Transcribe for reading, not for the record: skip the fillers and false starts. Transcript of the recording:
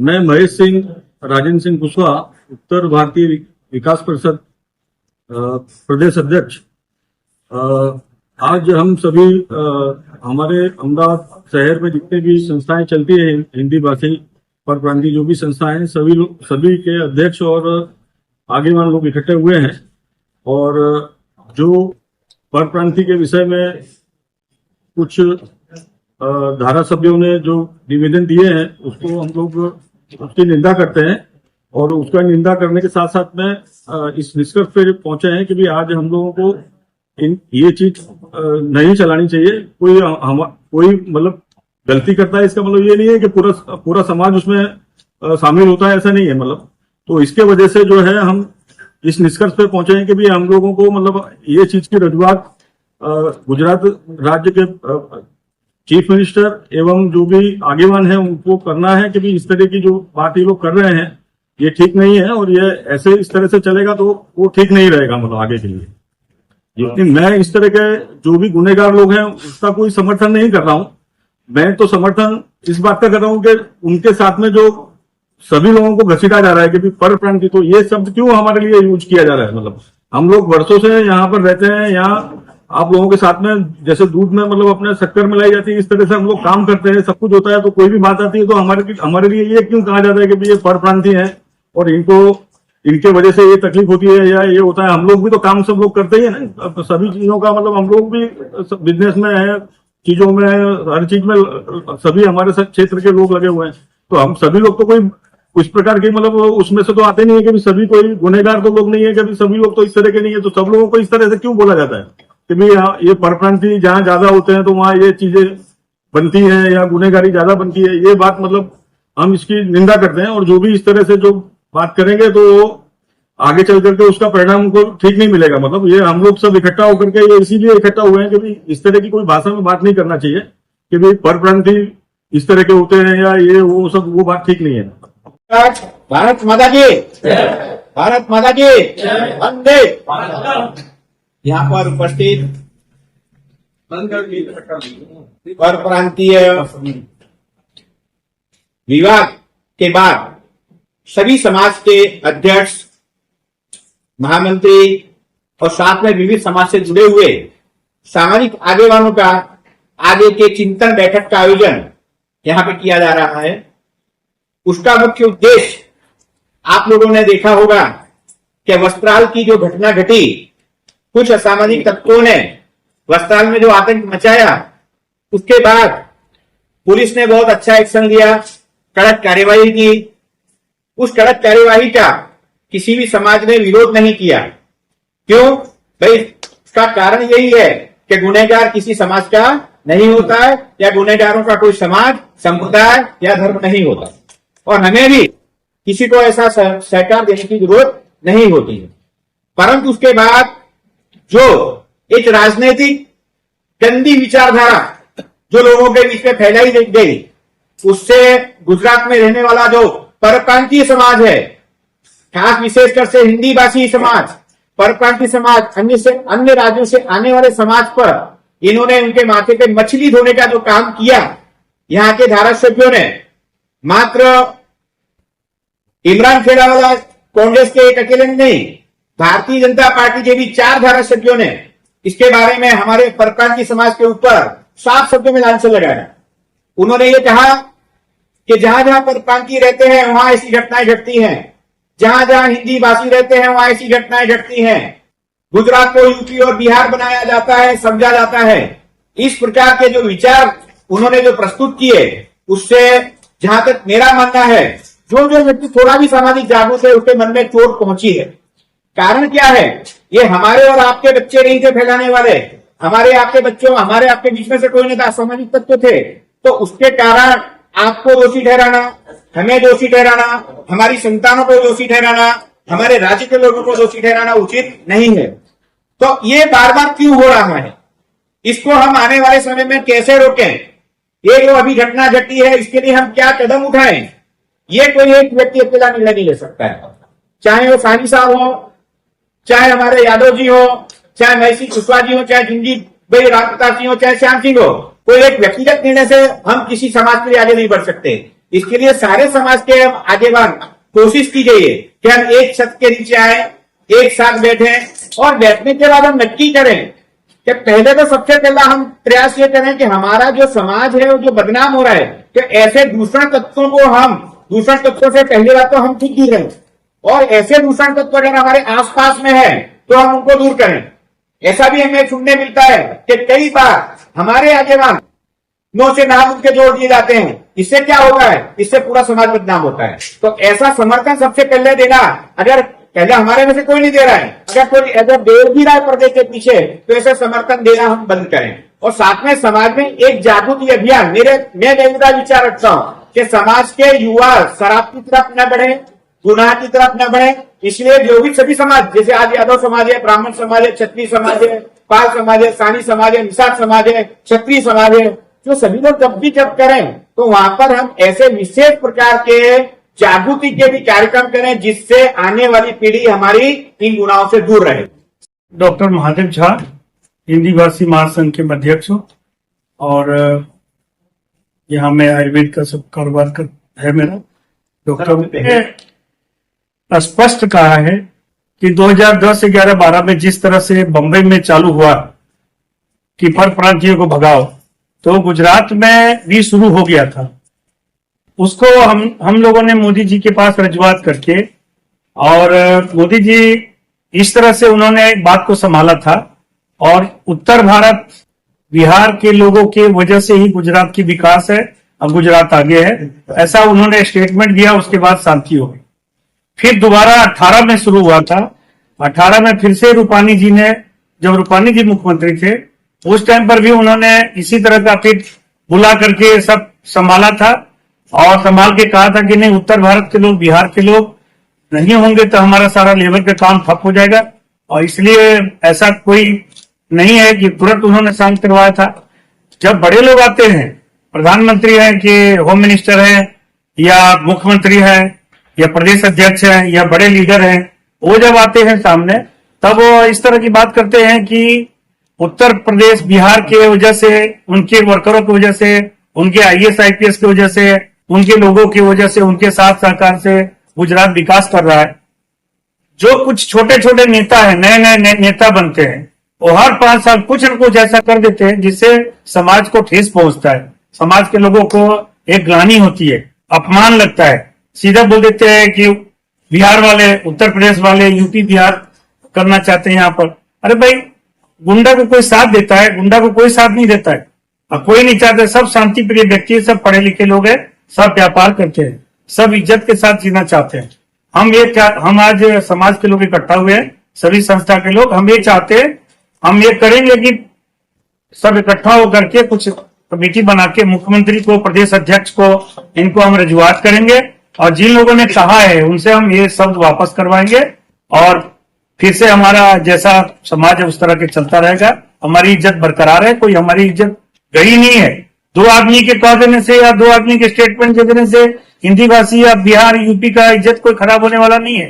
मैं महेश सिंह राजेंद्र सिंह कुशवाहा, उत्तर भारतीय विकास परिषद प्रदेश अध्यक्ष। आज हम सभी हमारे अहमदाबाद शहर में जितने भी संस्थाएं चलती है हिंदी भाषी परप्रांतीय जो भी संस्थाएं हैं, सभी के अध्यक्ष और आगेवान लोग इकट्ठे हुए हैं और जो परप्रांतीय के विषय में कुछ धारा सभ्यों ने जो निवेदन दिए हैं उसको हम लोग उसकी निंदा करते हैं और उसका निंदा करने के साथ साथ में इस निष्कर्ष पे पहुंचे हैं कि भी आज हम लोगों को ये चीज नहीं चलानी चाहिए। कोई मतलब गलती करता है इसका मतलब ये नहीं है कि पूरा समाज उसमें शामिल होता है, ऐसा नहीं है। मतलब तो इसके वजह से जो है हम इस निष्कर्ष पे पहुंचे हैं कि भी हम लोगों को मतलब ये चीज की रजूआत गुजरात राज्य के चीफ मिनिस्टर एवं जो भी आगेवान है उनको करना है कि भी इस तरह की जो बात ये लोग कर रहे हैं ये ठीक नहीं है और ये ऐसे इस तरह से चलेगा तो वो ठीक नहीं रहेगा मतलब आगे के लिए। जितनी मैं इस तरह के जो भी गुनहगार लोग हैं उसका कोई समर्थन नहीं कर रहा हूं। मैं तो समर्थन इस बात का कर रहा हूं कि उनके साथ में जो सभी लोगों को घसीटा जा रहा है कि भी परप्रांतीय, तो ये शब्द क्यों हमारे लिए यूज किया जा रहा है। मतलब हम लोग वर्षों से यहाँ पर रहते हैं, यहाँ आप लोगों के साथ में जैसे दूध में मतलब अपने शक्कर मिलाई जाती है, इस तरह से हम लोग काम करते हैं, सब कुछ होता है। तो कोई भी बात आती है तो हमारे लिए ये क्यों कहा जाता है कि ये परप्रांतीय है और इनके वजह से ये तकलीफ होती है या ये होता है। हम लोग भी तो काम सब लोग करते ही है ना, सभी चीजों का मतलब हम लोग भी बिजनेस में है, चीजों में है, हर चीज में सभी हमारे क्षेत्र के लोग लगे हुए हैं। तो हम सभी लोग तो कोई उस प्रकार के मतलब उसमें से तो आते नहीं है कि सभी कोई गुनहगार तो लोग नहीं है कि सभी लोग तो इस तरह के नहीं है। तो सब लोगों को इस तरह से क्यों बोला जाता है कि भाई ये परप्रांतीय जहां ज्यादा होते हैं तो वहां ये चीजें बनती हैं या गुनहगारी ज्यादा बनती है। ये बात मतलब हम इसकी निंदा करते हैं और जो भी इस तरह से जो बात करेंगे तो आगे चल करके उसका परिणाम उनको ठीक नहीं मिलेगा। मतलब ये हम लोग सब इकट्ठा होकर के ये इसीलिए इकट्ठा हुए हैं कि भाई इस तरह की कोई भाषा में बात नहीं करना चाहिए कि भाई परप्रांतीय इस तरह के होते हैं या ये वो सब, वो बात ठीक नहीं है। भारत माता की, भारत माता की वंदे। यहाँ पर उपस्थित परप्रांतीय विवाद के बाद सभी समाज के अध्यक्ष, महामंत्री और साथ में विविध समाज से जुड़े हुए सामाजिक आगेवानों का आगे के चिंतन बैठक का आयोजन यहाँ पे किया जा रहा है। उसका मुख्य उद्देश्य आप लोगों ने देखा होगा कि वस्त्राल की जो घटना घटी, कुछ असामाजिक तत्वों ने वस्त्राल में जो आतंक मचाया, उसके बाद पुलिस ने बहुत अच्छा एक्शन लिया, कड़क कार्यवाही की। उस कड़क कार्यवाही का किसी भी समाज ने विरोध नहीं किया। क्यों भाई? उसका कारण यही है कि गुनहगार किसी समाज का नहीं होता है या गुनहगारों का कोई समाज, संप्रदाय या धर्म नहीं होता और हमें भी किसी को ऐसा सहकार देने की जरूरत नहीं होती है। परंतु उसके बाद जो एक राजनीतिक गंदी विचारधारा जो लोगों के बीच में फैलाई गई, उससे गुजरात में रहने वाला जो परप्रांतीय समाज है, खास विशेषकर से हिंदी भाषी समाज, परप्रांतीय समाज, अन्य राज्यों से आने वाले समाज पर इन्होंने उनके माथे पे मछली धोने का जो काम किया, यहाँ के धारासभ्यों ने, मात्र इमरान खेड़ावाला कांग्रेस के एक अकेले नहीं, भारतीय जनता पार्टी के भी 4 धारासभ्यों ने इसके बारे में हमारे परप्रांतीय समाज के ऊपर साफ शब्दों में लांछन लगाया। उन्होंने ये कहा कि जहां जहां परप्रांतीय रहते हैं वहां ऐसी घटनाएं घटती हैं, जहां जहां हिंदी भाषी रहते हैं वहां ऐसी घटनाएं घटती हैं। गुजरात को यूपी और बिहार बनाया जाता है, समझा जाता है। इस प्रकार के जो विचार उन्होंने जो प्रस्तुत किए, उससे जहां तक मेरा मानना है, जो व्यक्ति थोड़ा भी सामाजिक जागरूक है उसके मन में चोट पहुंची है। कारण क्या है? ये हमारे और आपके बच्चे नहीं थे फैलाने वाले, हमारे आपके बच्चों, हमारे आपके बीच में से कोई नहीं था, सामाजिक तत्व थे। तो उसके कारण आपको दोषी ठहराना, हमें दोषी ठहराना, हमारी संतानों को दोषी ठहराना, हमारे राज्य के लोगों को दोषी ठहराना उचित नहीं है। तो ये बार बार क्यों हो रहा है? इसको हम आने वाले समय में कैसे रोकें? ये जो अभी घटना घटी है, इसके लिए हम क्या कदम उठाएं? ये कोई एक व्यक्ति अकेला निर्णय नहीं ले सकता है। चाहे वो सानी साहब हो, चाहे हमारे यादव जी हो, चाहे महसी कुशवाहा जी हो, चाहे जिंदगी भाई राम प्रताप सिंह हो, चाहे श्याम सिंह हो, कोई एक व्यक्तिगत निर्णय से हम किसी समाज के लिए आगे नहीं बढ़ सकते। इसके लिए सारे समाज के आगेवान कोशिश की गई है कि हम एक छत के नीचे आए, एक साथ बैठे, और बैठने के बाद हम नक्की करें कि पहले तो सबसे पहला हम प्रयास ये करें कि हमारा जो समाज है वो जो बदनाम हो रहा है, कि ऐसे दूषण तत्वों को हम, दूषण तत्वों से पहली बात तो हम खुद दूर रहें, और ऐसे दूषण तत्व अगर हमारे आसपास में है तो हम उनको दूर करें। ऐसा भी हमें सुनने मिलता है कि कई बार हमारे आगेवान नो से नाम उनके जोड़ दिए जाते हैं। इससे क्या होता है? इससे पूरा समाज बदनाम होता है। तो ऐसा समर्थन सबसे पहले देना, अगर पहले हमारे में से कोई नहीं दे रहा है, अगर कोई अगर दे भी रहा है पर्दे के पीछे, तो ऐसे समर्थन देना हम बंद करें। और साथ में समाज में एक जागृति अभियान, मैं बेहूदा विचार रखता हूं कि समाज के युवा शराब की तरफ न बढ़े, गुनाह की तरफ न बढ़े। इसलिए जो भी सभी समाज, जैसे आज यादव समाज है, ब्राह्मण समाज है, क्षत्रिय समाज है, पाल समाज है, सानी समाज है, निषाद समाज है, क्षत्रिय समाज है, जो सभी लोग जब करें तो वहां पर हम ऐसे विशेष प्रकार के जागृति के भी कार्यक्रम करें जिससे आने वाली पीढ़ी हमारी इन गुनाहों से दूर रहे। डॉक्टर महादेव झा, हिंदी भाषी महासंघ के अध्यक्ष हूँ, और यहाँ मैं आयुर्वेद का सब कारोबार कर है मेरा। डॉक्टर ने स्पष्ट कहा है कि 2010, 11, 12 में जिस तरह से बंबई में चालू हुआ कि परप्रांतियों को भगाओ, तो गुजरात में भी शुरू हो गया था। उसको हम लोगों ने मोदी जी के पास रजूआत करके, और मोदी जी इस तरह से उन्होंने बात को संभाला था, और उत्तर भारत बिहार के लोगों के वजह से ही गुजरात की विकास है, अब गुजरात आगे है, ऐसा उन्होंने स्टेटमेंट दिया। उसके बाद शांति हो गई। फिर दोबारा 18 में शुरू हुआ था। 18 में फिर से रूपानी जी ने, जब रूपानी जी मुख्यमंत्री थे, उस टाइम पर भी उन्होंने इसी तरह का फिर बुला करके सब संभाला था, और संभाल के कहा था कि नहीं, उत्तर भारत के लोग, बिहार के लोग नहीं होंगे तो हमारा सारा लेबर का काम ठप हो जाएगा। और इसलिए ऐसा कोई नहीं है कि तुरंत उन्होंने शांत करवाया था। जब बड़े लोग आते हैं, प्रधानमंत्री हैं कि होम मिनिस्टर हैं या मुख्यमंत्री हैं या प्रदेश अध्यक्ष हैं या बड़े लीडर हैं, वो जब आते हैं सामने, तब वो इस तरह की बात करते हैं कि उत्तर प्रदेश, बिहार के वजह से, उनके वर्करों की वजह से, उनके IAS IPS की वजह से, उनके लोगों की वजह से, उनके साथ सहकार से गुजरात विकास कर रहा है। जो कुछ छोटे छोटे नेता है, नए नए नेता बनते हैं, वो हर 5 साल कुछ न कुछ ऐसा कर देते हैं जिससे समाज को ठेस पहुंचता है, समाज के लोगों को एक ग्लानि होती है, अपमान लगता है। सीधा बोल देते हैं कि बिहार वाले, उत्तर प्रदेश वाले यूपी बिहार करना चाहते हैं यहाँ पर। अरे भाई, गुंडा को कोई साथ देता है? गुंडा को कोई साथ नहीं देता है, और कोई नहीं चाहते। सब शांति प्रिय व्यक्ति है, सब पढ़े लिखे लोग हैं, सब व्यापार करते हैं, सब इज्जत के साथ जीना चाहते हैं। हम आज समाज के लोग इकट्ठा हुए हैं, सभी संस्था के लोग, हम ये चाहते हैं, हम ये करेंगे कि सब इकट्ठा होकर के कुछ कमेटी बना के मुख्यमंत्री को, प्रदेश अध्यक्ष को, इनको हम रजूआत करेंगे, और जिन लोगों ने कहा है उनसे हम ये शब्द वापस करवाएंगे, और फिर से हमारा जैसा समाज है उस तरह के चलता रहेगा। हमारी इज्जत बरकरार है, कोई हमारी इज्जत गई नहीं है। 2 आदमी के कह देने से या 2 आदमी के स्टेटमेंट दे देने से हिंदी भाषी या बिहार, यूपी का इज्जत कोई खराब होने वाला नहीं है।